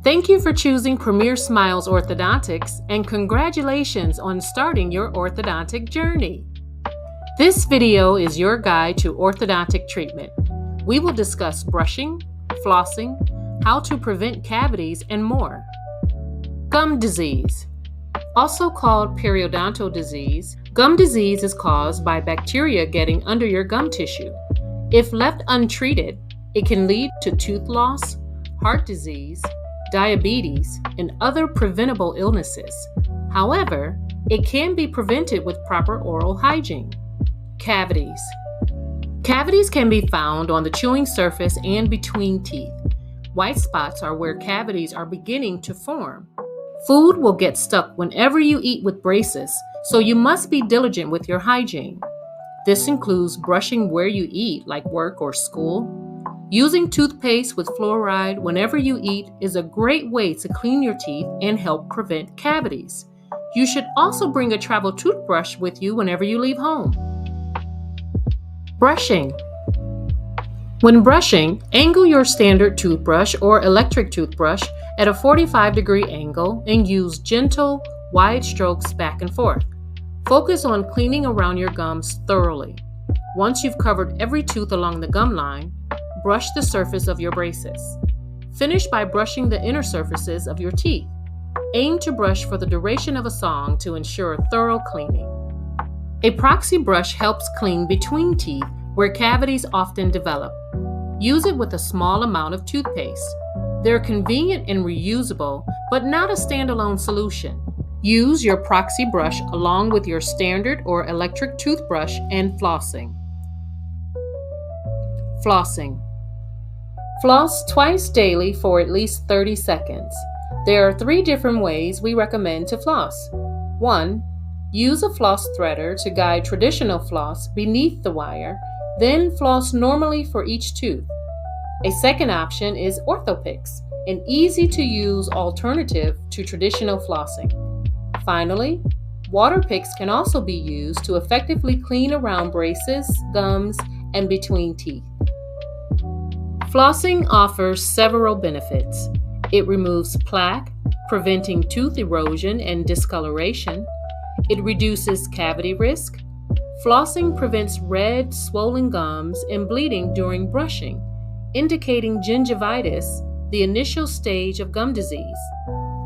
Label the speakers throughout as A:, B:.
A: Thank you for choosing Premier Smiles Orthodontics and congratulations on starting your orthodontic journey. This video is your guide to orthodontic treatment. We will discuss brushing, flossing, how to prevent cavities, and more. Gum disease. Also called periodontal disease, gum disease is caused by bacteria getting under your gum tissue. If left untreated, it can lead to tooth loss, heart disease, diabetes, and other preventable illnesses. However, it can be prevented with proper oral hygiene. Cavities. Cavities can be found on the chewing surface and between teeth. White spots are where cavities are beginning to form. Food will get stuck whenever you eat with braces, so you must be diligent with your hygiene. This includes brushing where you eat, like work or school. Using toothpaste with fluoride whenever you eat is a great way to clean your teeth and help prevent cavities. You should also bring a travel toothbrush with you whenever you leave home. Brushing. When brushing, angle your standard toothbrush or electric toothbrush at a 45-degree angle and use gentle, wide strokes back and forth. Focus on cleaning around your gums thoroughly. Once you've covered every tooth along the gum line, brush the surface of your braces. Finish by brushing the inner surfaces of your teeth. Aim to brush for the duration of a song to ensure thorough cleaning. A proxy brush helps clean between teeth where cavities often develop. Use it with a small amount of toothpaste. They're convenient and reusable, but not a standalone solution. Use your proxy brush along with your standard or electric toothbrush and flossing. Flossing. Floss twice daily for at least 30 seconds. There are 3 different ways we recommend to floss. 1. Use a floss threader to guide traditional floss beneath the wire, then floss normally for each tooth. A second option is Orthopix, an easy-to-use alternative to traditional flossing. Finally, water picks can also be used to effectively clean around braces, gums, and between teeth. Flossing offers several benefits. It removes plaque, preventing tooth erosion and discoloration. It reduces cavity risk. Flossing prevents red, swollen gums and bleeding during brushing, indicating gingivitis, the initial stage of gum disease.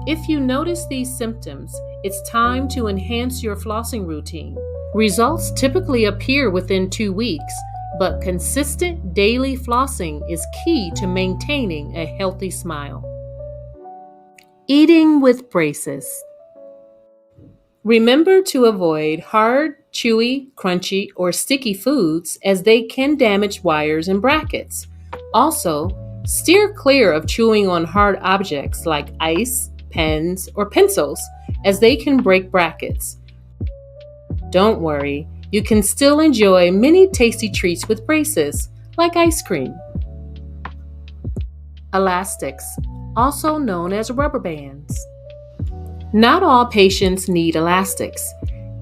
A: If you notice these symptoms, it's time to enhance your flossing routine. Results typically appear within 2 weeks, but consistent daily flossing is key to maintaining a healthy smile. Eating with braces. Remember to avoid hard, chewy, crunchy, or sticky foods as they can damage wires and brackets. Also, steer clear of chewing on hard objects like ice, pens, or pencils as they can break brackets. Don't worry, you can still enjoy many tasty treats with braces, like ice cream. Elastics, also known as rubber bands. Not all patients need elastics.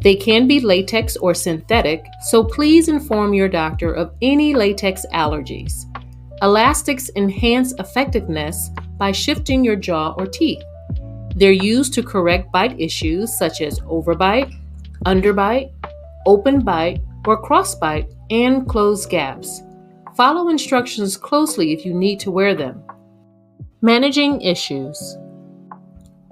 A: They can be latex or synthetic, so please inform your doctor of any latex allergies. Elastics enhance effectiveness by shifting your jaw or teeth. They're used to correct bite issues such as overbite, underbite, open bite, or crossbite, and close gaps. Follow instructions closely if you need to wear them. Managing issues.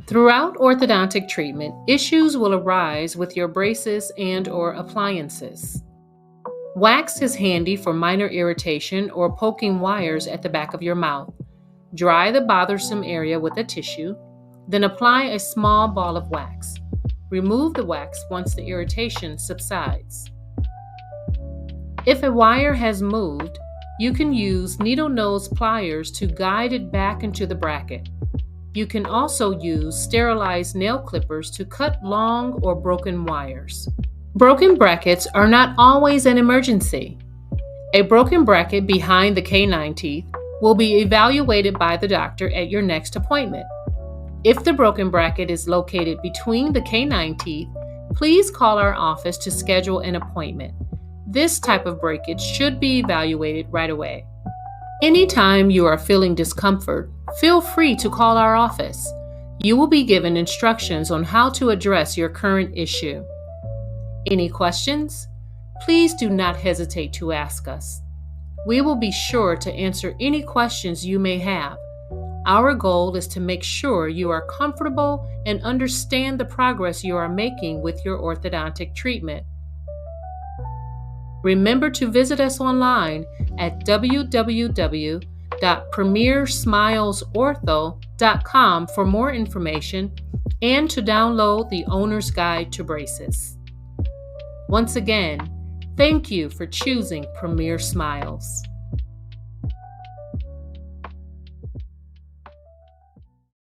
A: Throughout orthodontic treatment, issues will arise with your braces and/or appliances. Wax is handy for minor irritation or poking wires at the back of your mouth. Dry the bothersome area with a tissue, then apply a small ball of wax. Remove the wax once the irritation subsides. If a wire has moved, you can use needle nose pliers to guide it back into the bracket. You can also use sterilized nail clippers to cut long or broken wires. Broken brackets are not always an emergency. A broken bracket behind the canine teeth will be evaluated by the doctor at your next appointment. If the broken bracket is located between the canine teeth, please call our office to schedule an appointment. This type of breakage should be evaluated right away. Anytime you are feeling discomfort, feel free to call our office. You will be given instructions on how to address your current issue. Any questions? Please do not hesitate to ask us. We will be sure to answer any questions you may have. Our goal is to make sure you are comfortable and understand the progress you are making with your orthodontic treatment. Remember to visit us online at www.premiersmilesortho.com for more information and to download the Owner's Guide to Braces. Once again, thank you for choosing Premier Smiles.